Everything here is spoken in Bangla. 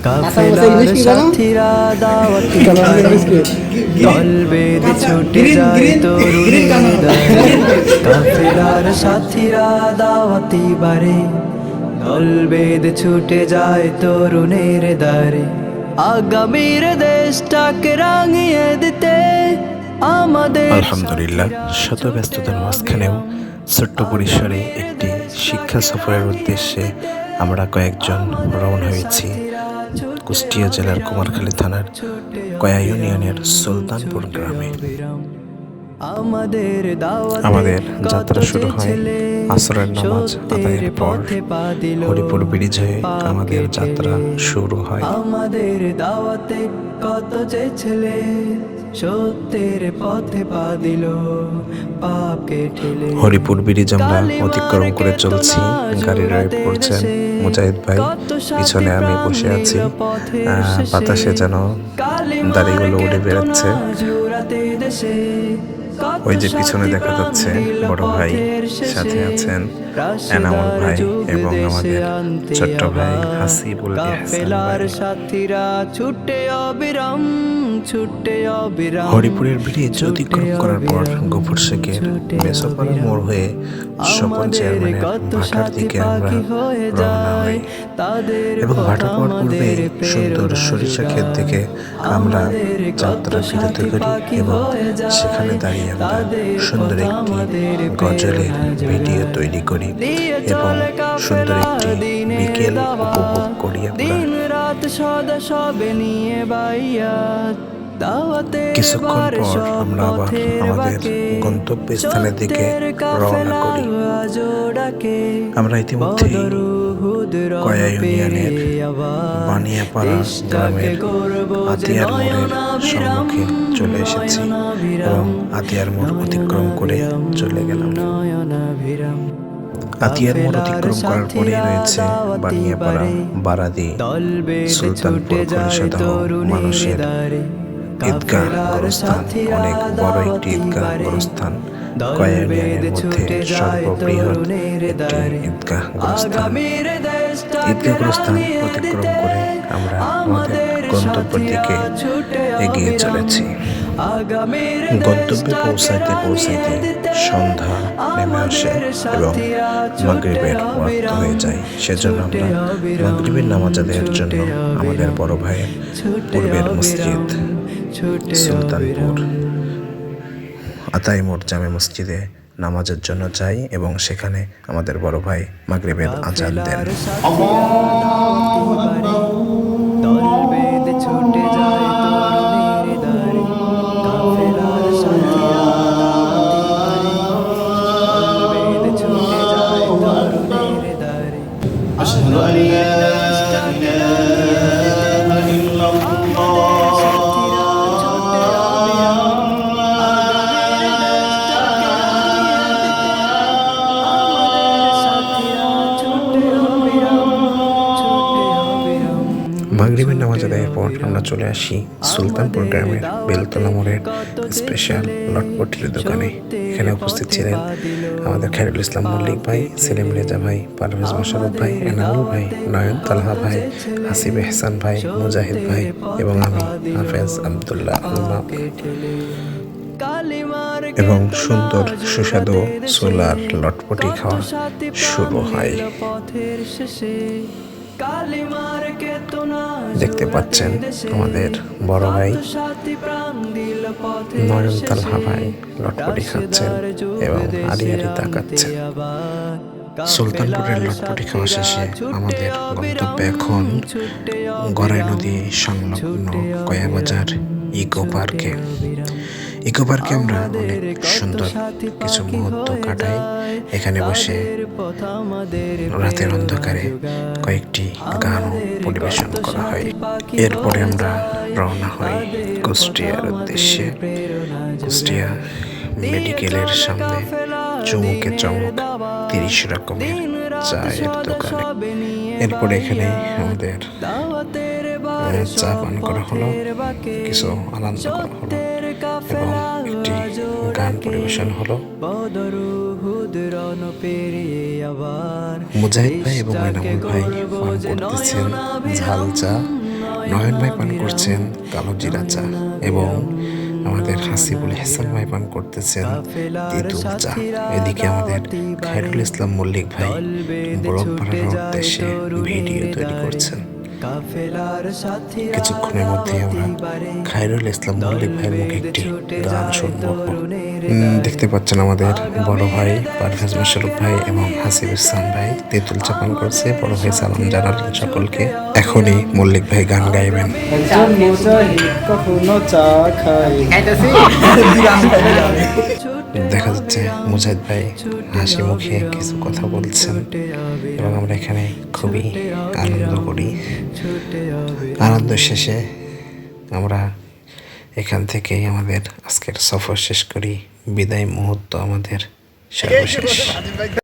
কাফেলার সাথীরা দাওয়াতি দল বেঁধে ছুটে যায় তরুণের দ্বারে। কাফেলার সাথীরা দাওয়াতি বারে, দল বেঁধে ছুটে যায় তরুণের দ্বারে। আগামীর দেশটাকে রাঙিয়ে দিতে আমাদের। আলহামদুলিল্লাহ, শত ব্যস্ততার মাঝখানেও ছোট্ট পরিসরে একটি শিক্ষা সফরের উদ্দেশ্যে আমরা কয়েকজন রওনা হয়েছি কুষ্টিয়া জেলার কুমারখালী থানার কয়া ইউনিয়নের সুলতানপুর গ্রামে। আমাদের যাত্রা শুরু হয় আসরের নামাজ আদায়ের পর। হরিপুর ব্রিজ হয়ে আমাদের যাত্রা শুরু হয়। আমাদের দাওয়াতে কত যে ছেলে সত্যের পথে পা দিল, পাপকে ঠেলে। হরিপুর ব্রিজ আমরা অতিক্রম করে চলছি। গাড়ি ড্রাইভ করছেন মুজাহিদ ভাই, পিছনে আমি বসে আছি। বাতাসে যেন দাড়িগুলো উড়ে বেড়াচ্ছে। ওই যে পিছনে দেখা যাচ্ছে বড় ভাই, সাথে আছেন এনামুল ভাই এবং আমাদের ছোট্ট ভাই হাসিবুল ইহসান ভাই। হরিপুরের ব্রিজ অতিক্রম করার পর গফুর শেখের মেসোপাড়া মোড় হয়ে স্বপন চেয়ারম্যানের ভাটার দিকে আমরা রওনা হই এবং ভাটা পাওয়ার পূর্বে সুন্দর সরিষা ক্ষেত থেকে আমরা যাত্রা বিরত করি এবং সেখানে দাঁড়িয়ে আমরা সুন্দর একটি গজলের ভিডিও তৈরি করি এবং সুন্দর একটি বিকেল উপভোগ করি আমরা। কিছুক্ষণ পর আমরা আবার আমাদের গন্তব্যস্থানের দিকে রওনা করি। আমরা ইতিমধ্যেই কয়া ইউনিয়নের বানিয়াপাড়া গ্রামের আতিয়ার মোড়ের সম্মুখে চলে এসেছি এবং আতিয়ার মোড় অতিক্রম করে চলে গেলাম। আতিয়ার মোড় অতিক্রম করার পরেই রয়েছে বানিয়াপাড়া বারাদি সুলতানপুর খলিশাদহ মানুষের ঈদগাহ গোরস্থান। অনেক বড় একটি ঈদগাহ গোরস্থান, কয়া ইউনিয়নের মধ্যে সর্ববৃহৎ একটি ঈদগাহ গোরস্থান। ঈদগাহ গোরস্থান অতিক্রম করে আমরা আমাদের গন্তব্যের দিকে এগিয়ে চলেছি। গন্তব্যে পৌঁছাইতে পৌঁছাইতে সন্ধ্যা নেমে আসে এবং মাগরিবের ওয়াক্ত হয়ে যায়। সেজন্য আমরা মাগরিবের নামাজ আদায়ের জন্য আমাদের বড় ভাইয়ের পূর্বের মসজিদ সুলতানপুর আতাই মোড় জামে মসজিদে নামাজের জন্য যাই এবং সেখানে আমাদের বড় ভাই মাগরিবের আজান দেন। মাগরিবের নামাজ আদায়ের পর আমরা চলে আসি সুলতানপুর গ্রামের বেলতলা মোড়ের স্পেশাল লটপটির দোকানে। এখানে উপস্থিত ছিলেন আমাদের খায়রুল ইসলাম মল্লিক ভাই, সেলিম রেজা ভাই, পারভেজ মোশাররফ ভাই, এনামুল ভাই, নয়ন তালহা ভাই, হাসিব এহসান ভাই, মুজাহিদ ভাই এবং আমি হাফেজ আব্দুল্লাহ আলমাক। এবং সুন্দর সুস্বাদু সোলার লটপটি খাওয়া শুরু হয়। দেখতে পাচ্ছেন আমাদের বড় ভাই নয়ন তালহা ভাই লটপটি খাচ্ছেন এবং আড়ি আড়ি তাকাচ্ছেন। সুলতানপুরের লটপটি খাওয়া শেষে আমাদের গন্তব্য এখন গড়াই নদী সংলগ্ন কয়াবাজার ইকো পার্কে। ইকো পার্কে আমরা অনেক সুন্দর কিছু মুহূর্ত কাটাই। এখানে বসে রাতের অন্ধকারে কয়েকটি গানও পরিবেশন করা হয়। এরপরে আমরা রওনা হই কুষ্টিয়ার উদ্দেশ্যে। কুষ্টিয়া মেডিকেলের সামনে চুমুকে চমক 30 রকমের চায়ের দোকানে। এরপরে এখানে আমাদের চা পান করা হলো, কিছু আনন্দ করা হলো। এবং একটি গান পরিবেশন হলো। মুজাহিদ ভাই এবং এনামুল ভাই পান করতেছেন ঝাল চা, নয়ন ভাই পান করছেন কালো জিরা চা এবং আমাদের হাসিবুল হাসান ভাই পান করতেছেন তেঁতুল চা। এদিকে আমাদের খায়রুল ইসলাম মল্লিক ভাই ব্লগ বানানোর উদ্দেশ্যে ভিডিও তৈরি করছেন। কিছুক্ষণের মধ্যে আমরা খায়রুল ইসলাম মল্লিক ভাইয়ের মুখে একটি গান শুনবো। দেখতে পাচ্ছেন আমাদের বড় ভাই পারভেজ মোশাররফ ভাই এবং হাসিব ইসলাম ভাই তেঁতুল চা পান করছে। বড় ভাই সালাম জানালেন সকলকে। এখনই মল্লিক ভাই গান গাইবেন। একজন মুজাহিদ কখনো চা খায়। দেখা যাচ্ছে মুজাহিদ ভাই হাসি মুখে কিছু কথা বলছেন এবং আমরা এখানে খুবই আনন্দ করি। আনন্দ শেষে আমরা এখান থেকেই আমাদের আজকের সফর শেষ করি। বিদায় মুহূর্ত আমাদের সর্বশেষ।